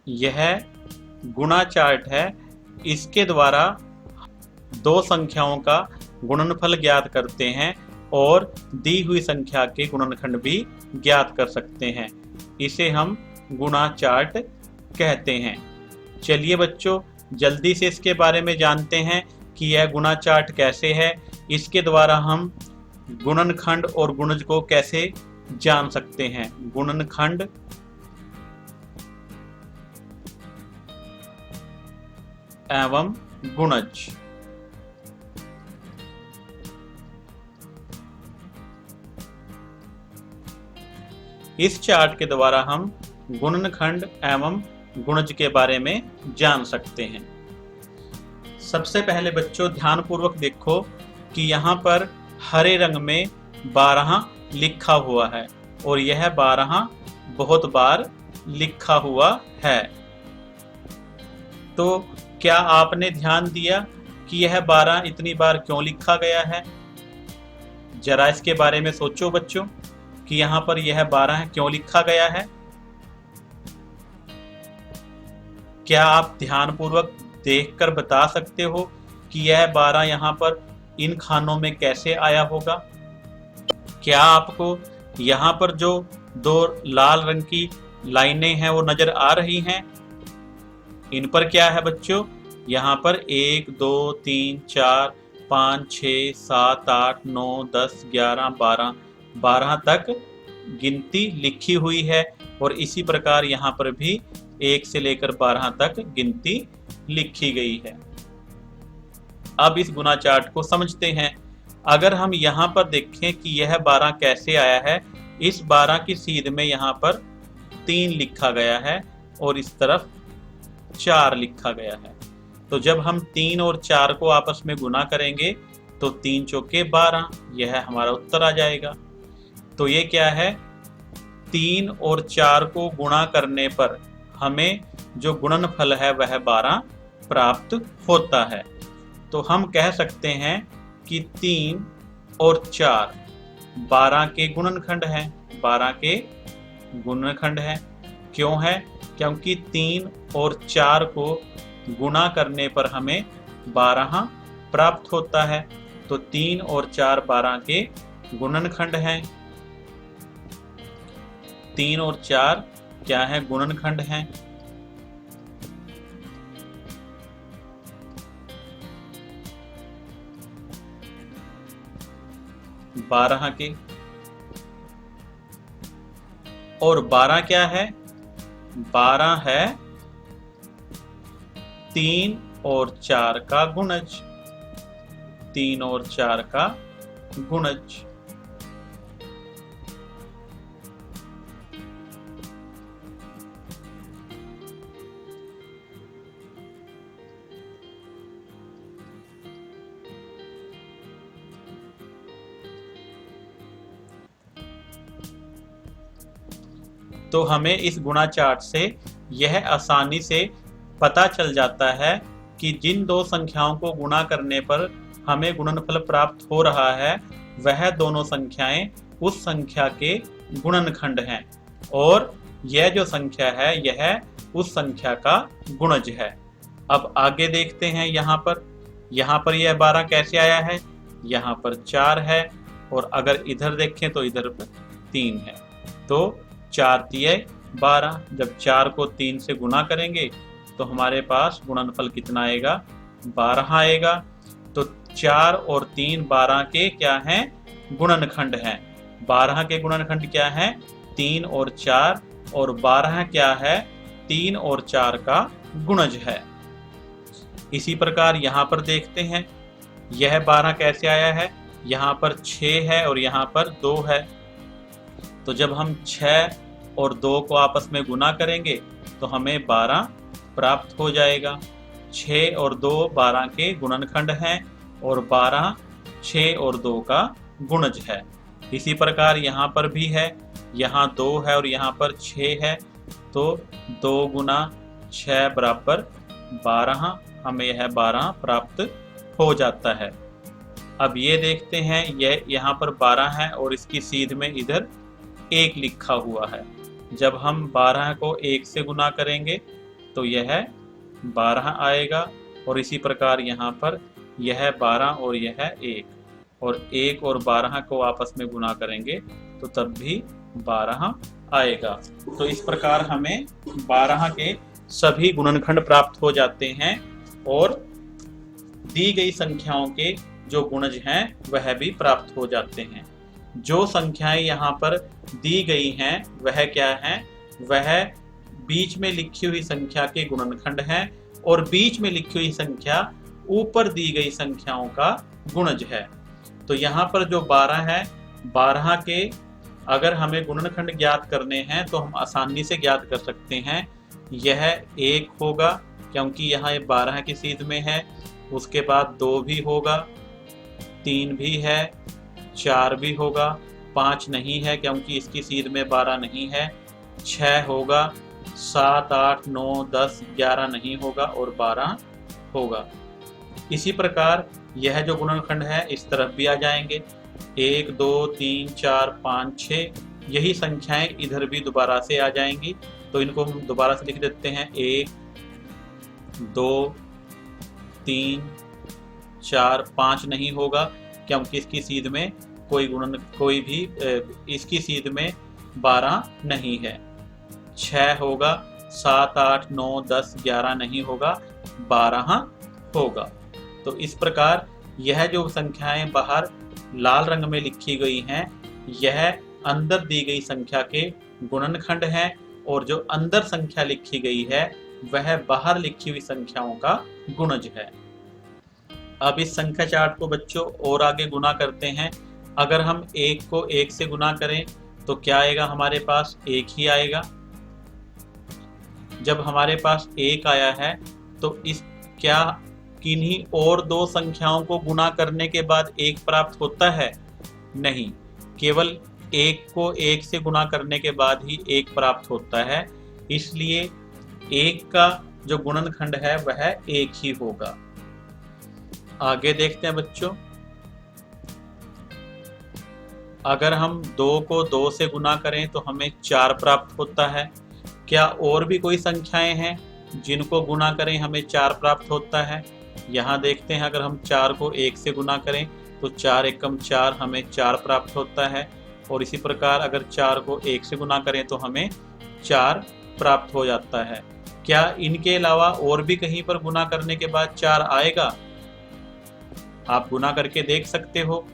यह गुणा चार्ट है। इसके द्वारा दो संख्याओं का गुणनफल ज्ञात करते हैं और दी हुई संख्या के गुणनखंड भी ज्ञात कर सकते हैं। इसे हम गुणा चार्ट कहते हैं। चलिए बच्चों, जल्दी से इसके बारे में जानते हैं कि यह गुणा चार्ट कैसे है। इसके द्वारा हम गुणनखंड और गुणज को कैसे जान सकते हैं। गुणनखंड एवं गुणज। इस चार्ट के द्वारा हम गुणनखंड एवं गुणज के बारे में जान सकते हैं। सबसे पहले बच्चों ध्यानपूर्वक देखो कि यहाँ पर हरे रंग में 12 लिखा हुआ है और यह 12 बहुत बार लिखा हुआ है। तो क्या आपने ध्यान दिया कि यह 12 इतनी बार क्यों लिखा गया है? जरा इसके बारे में सोचो बच्चों कि यहाँ पर यह 12 क्यों लिखा गया है। क्या आप ध्यानपूर्वक देखकर बता सकते हो कि यह 12 यहाँ पर इन खानों में कैसे आया होगा? क्या आपको यहाँ पर जो दो लाल रंग की लाइनें हैं वो नजर आ रही हैं? इन पर क्या है बच्चों? यहाँ पर 1 2 3 4 5 6 7 8 9 10 11 12 तक गिनती लिखी हुई है और इसी प्रकार यहाँ पर भी 1 से लेकर 12 तक गिनती लिखी गई है। अब इस गुणा चार्ट को समझते हैं। अगर हम यहाँ पर देखें कि यह 12 कैसे आया है, इस 12 की सीध में यहाँ पर 3 लिखा गया है और इस तरफ 4 लिखा गया है। तो जब हम 3 और 4 को आपस में गुना करेंगे तो 3 चौके 12, यह हमारा उत्तर आ जाएगा। तो ये क्या है? 3 और 4 को गुणा करने पर हमें जो गुणनफल है वह 12 प्राप्त होता है। तो हम कह सकते हैं कि 3 और 4 12 के गुणनखंड हैं। 12 के गुणनखंड हैं। क्यों है? क्योंकि 3 और 4 को गुणा करने पर हमें 12 प्राप्त होता है। तो 3 और 4 12 के गुणनखंड हैं। 3 और 4 क्या है? गुणनखंड हैं। बारह के। और 12 क्या है? 12 है 3 और 4 का गुणज। 3 और 4 का गुणज। तो हमें इस गुणा चार्ट से यह आसानी से पता चल जाता है कि जिन दो संख्याओं को गुणा करने पर हमें गुणनफल प्राप्त हो रहा है वह दोनों संख्याएं उस संख्या के गुणनखंड हैं और यह जो संख्या है यह उस संख्या का गुणज है। अब आगे देखते हैं। यहाँ पर यह 12 कैसे आया है? यहाँ पर 4 है और अगर इधर देखें तो इधर 3 है। तो 4 तिये 12। जब 4 को 3 से गुणा करेंगे तो हमारे पास गुणनफल कितना आएगा? 12 आएगा। तो 4 और 3 12 के क्या हैं? गुणनखंड हैं। 12 के गुणनखंड क्या हैं? 3 और 4 और 12 क्या है? 3 और 4 का गुणज है। इसी प्रकार यहाँ पर देखते हैं यह 12 कैसे आया है? यहाँ पर 6 है और यहाँ पर 2 है। तो जब हम 6 और 2 को आपस में गुना करेंगे तो हमें 12 प्राप्त हो जाएगा। 6 और 2 12 के गुणनखंड हैं और 12 6 और 2 का गुणज है। इसी प्रकार यहाँ पर भी है। यहाँ 2 है और यहाँ पर 6 है। तो 2 गुना 6 बराबर 12, हमें यह 12 प्राप्त हो जाता है। अब ये देखते हैं यह यहाँ पर 12 है और इसकी सीध में इधर 1 लिखा हुआ है। जब हम 12 को 1 से गुना करेंगे तो यह 12 आएगा। और इसी प्रकार यहाँ पर यह 12 और यह 1, और 1 और 12 को आपस में गुणा करेंगे तो तब भी 12 आएगा। तो इस प्रकार हमें 12 के सभी गुणनखंड प्राप्त हो जाते हैं और दी गई संख्याओं के जो गुणज हैं वह भी प्राप्त हो जाते हैं। जो संख्याएं यहाँ पर दी गई हैं वह क्या है? वह बीच में लिखी हुई संख्या के गुणनखंड हैं और बीच में लिखी हुई संख्या ऊपर दी गई संख्याओं का गुणज है। तो यहाँ पर जो 12 है, 12 के अगर हमें गुणनखंड ज्ञात करने हैं तो हम आसानी से ज्ञात कर सकते हैं। यह 1 होगा क्योंकि यहाँ ये 12 की सीध में है। उसके बाद 2 भी होगा, 3 भी है, 4 भी होगा, 5 नहीं है क्योंकि इसकी सीध में 12 नहीं है, 6 होगा, 7, 8, 9, 10, 11 नहीं होगा और 12 होगा। इसी प्रकार यह जो गुणनखंड है इस तरफ भी आ जाएंगे। 1, 2, 3, 4, 5, 6 यही संख्याएं इधर भी दोबारा से आ जाएंगी। तो इनको हम दोबारा से लिख देते हैं। 1, 2, 3, 4, 5 नहीं होगा क्योंकि इसकी सीध में कोई भी इसकी सीध में 12 नहीं है। 6 होगा, 7, 8, 9, 10, 11 नहीं होगा, 12 होगा। तो इस प्रकार यह जो संख्याएं बाहर लाल रंग में लिखी गई हैं यह अंदर दी गई संख्या के गुणनखंड हैं और जो अंदर संख्या लिखी गई है वह बाहर लिखी हुई संख्याओं का गुणज है। अब इस संख्या चार्ट को बच्चों और आगे गुना करते हैं। अगर हम 1 को 1 से गुना करें तो क्या आएगा? हमारे पास 1 ही आएगा। जब हमारे पास 1 आया है तो इस क्या किन्हीं और दो संख्याओं को गुना करने के बाद 1 प्राप्त होता है? नहीं, केवल 1 को 1 से गुना करने के बाद ही 1 प्राप्त होता है। इसलिए 1 का जो गुणनखंड है वह 1 ही होगा। आगे देखते हैं बच्चों। अगर हम 2 को 2 से गुना करें तो हमें 4 प्राप्त होता है। क्या और भी कोई संख्याएं हैं जिनको गुना करें हमें 4 प्राप्त होता है? यहाँ देखते हैं। अगर हम 4 को 1 से गुना करें तो 4 एकम 4 हमें 4 प्राप्त होता है। और इसी प्रकार अगर 4 को 1 से गुना करें तो हमें 4 प्राप्त हो जाता है। क्या इनके अलावा और भी कहीं पर गुना करने के बाद 4 आएगा? आप गुना करके देख सकते हो,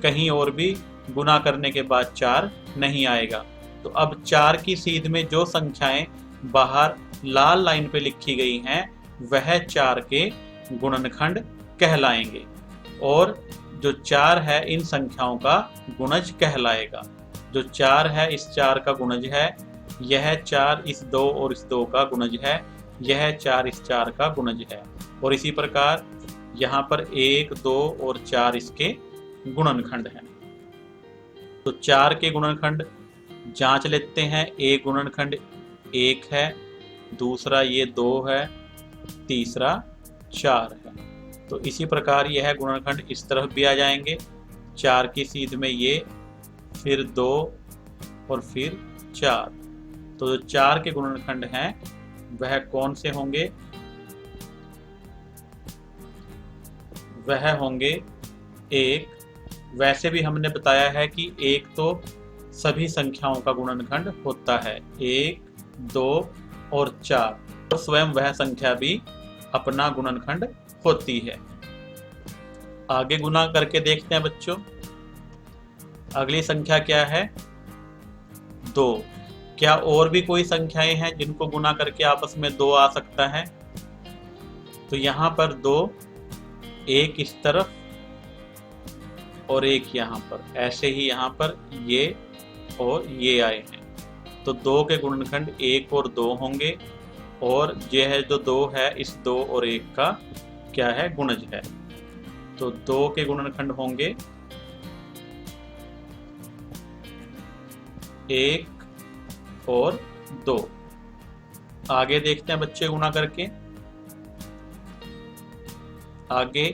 कहीं और भी गुना करने के बाद 4 नहीं आएगा। तो अब 4 की सीध में जो संख्याएं बाहर लाल लाइन पे लिखी गई हैं वह 4 के गुणनखंड कहलाएंगे और जो 4 है इन संख्याओं का गुणज कहलाएगा। जो 4 है इस 4 का गुणज है, यह 4 इस 2 और इस 2 का गुणज है, यह 4 इस 4 का गुणज है। और इसी प्रकार यहाँ पर 1, 2 और 4 इसके गुणनखंड हैं। तो 4 के गुणनखंड जांच लेते हैं। एक गुणनखंड 1 है, दूसरा ये 2 है, तीसरा 4 है। तो इसी प्रकार यह गुणनखंड इस तरफ भी आ जाएंगे। 4 की सीध में ये, फिर 2 और फिर 4। तो जो 4 के गुणनखंड हैं वह कौन से होंगे? वह होंगे 1। वैसे भी हमने बताया है कि 1 तो सभी संख्याओं का गुणनखंड होता है। 1, 2 और 4 और स्वयं वह संख्या भी अपना गुणनखंड होती है। आगे गुना करके देखते हैं बच्चों। अगली संख्या क्या है? 2। क्या और भी कोई संख्याएं हैं जिनको गुना करके आपस में 2 आ सकता है? तो यहाँ पर 2, एक इस तरफ और एक यहाँ पर, ऐसे ही यहाँ पर ये और ये आए हैं। तो 2 के गुणनखंड 1 और 2 होंगे और यह जो 2 है इस 2 और 1 का क्या है? गुणज है। तो 2 के गुणनखंड होंगे 1 और 2। आगे देखते हैं बच्चे गुना करके। आगे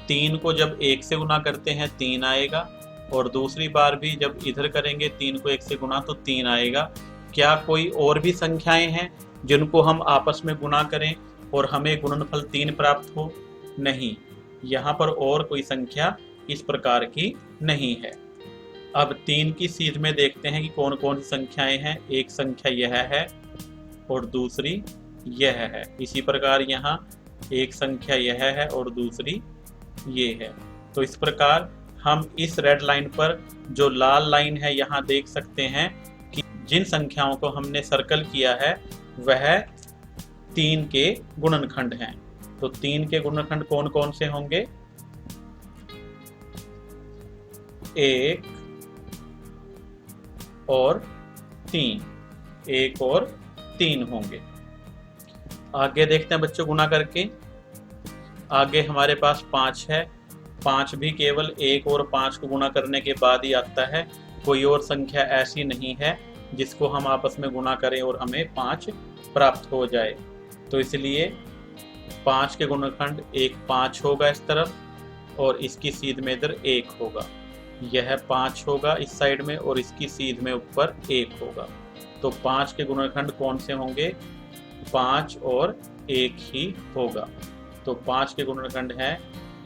3 को जब 1 से गुना करते हैं 3 आएगा और दूसरी बार भी जब इधर करेंगे 3 को 1 से गुना तो 3 आएगा। क्या कोई और भी संख्याएं हैं जिनको हम आपस में गुणा करें और हमें गुणनफल 3 प्राप्त हो? नहीं, यहाँ पर और कोई संख्या इस प्रकार की नहीं है। अब 3 की सीध में देखते हैं कि कौन कौन सी संख्याएं हैं। एक संख्या यह है और दूसरी यह है। इसी प्रकार यहाँ एक संख्या यह है और दूसरी ये है। तो इस प्रकार हम इस रेड लाइन पर जो लाल लाइन है यहाँ देख सकते हैं कि जिन संख्याओं को हमने सर्कल किया है वह 3 के गुणनखंड हैं। तो 3 के गुणनखंड कौन कौन से होंगे? 1 और 3, 1 और 3 होंगे। आगे देखते हैं बच्चों गुणा करके। आगे हमारे पास 5 है। 5 भी केवल 1 और 5 को गुणा करने के बाद ही आता है। कोई और संख्या ऐसी नहीं है जिसको हम आपस में गुणा करें और हमें 5 प्राप्त हो जाए। तो इसलिए 5 के गुणनखंड 1 5 होगा इस तरफ और इसकी सीध में इधर 1 होगा। यह 5 होगा इस साइड में और इसकी सीध में ऊपर 1 होगा। तो 5 के गुणनखंड कौन से होंगे? 5 और 1 ही होगा। तो 5 के गुणनखंड हैं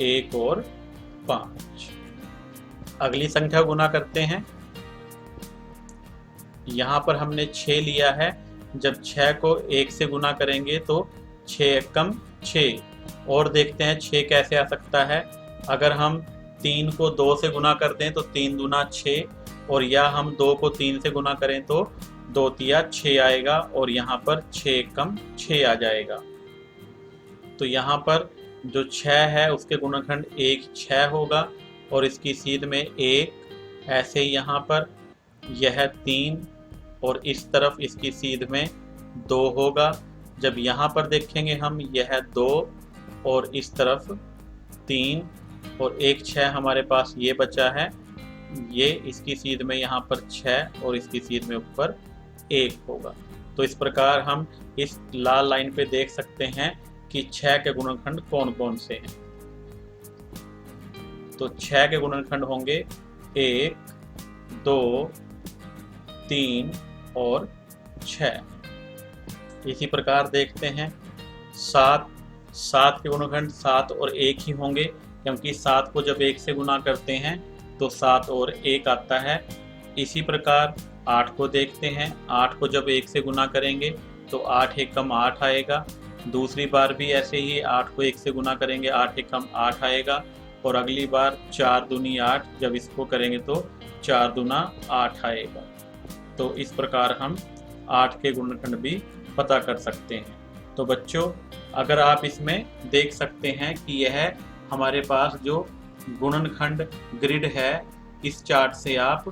1 और 5। अगली संख्या गुणा करते हैं। यहाँ पर हमने 6 लिया है। जब 6 को 1 से गुणा करेंगे तो 6 एकम 6। और देखते हैं 6 कैसे आ सकता है। अगर हम 3 को 2 से गुणा कर दें तो 3 दूना 6, और या हम 2 को 3 से गुणा करें तो 2 तिया 6 आएगा और यहाँ पर 6 एकम 6 आ जाएगा। तो यहाँ पर जो 6 है उसके गुणनखंड 1 6 होगा और इसकी सीध में 1। ऐसे ही यहाँ पर यह 3 और इस तरफ इसकी सीध में 2 होगा। जब यहाँ पर देखेंगे हम यह 2 और इस तरफ 3 और 1 6 हमारे पास ये बचा है। ये इसकी सीध में यहाँ पर 6 और इसकी सीध में ऊपर 1 होगा। तो इस प्रकार हम इस लाल लाइन पे देख सकते हैं कि 6 के गुणनखंड कौन कौन से हैं। तो 6 के गुणनखंड होंगे 1 2 3 और 6। इसी प्रकार देखते हैं 7 के गुणनखंड 7 और 1 ही होंगे, क्योंकि 7 को जब 1 से गुणा करते हैं तो 7 और 1 आता है। इसी प्रकार 8 को देखते हैं। 8 को जब 1 से गुणा करेंगे तो 8 एकम 8 आएगा। दूसरी बार भी ऐसे ही 8 को 1 से गुणा करेंगे 8 एकम 8 आएगा। और अगली बार 4 दूनी 8, जब इसको करेंगे तो 4 दूना 8 आएगा। तो इस प्रकार हम 8 के गुणनखंड भी पता कर सकते हैं। तो बच्चों, अगर आप इसमें देख सकते हैं कि यह हमारे पास जो गुणनखंड ग्रिड है, इस चार्ट से आप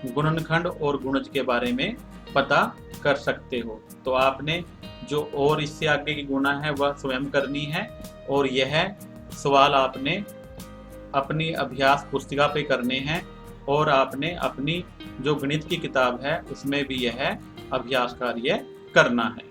गुणनखंड और गुणज के बारे में पता कर सकते हो। तो आपने जो और इससे आगे की गुणा है वह स्वयं करनी है, और यह सवाल आपने अपनी अभ्यास पुस्तिका पे करने हैं, और आपने अपनी जो गणित की किताब है उसमें भी यह अभ्यास कार्य करना है।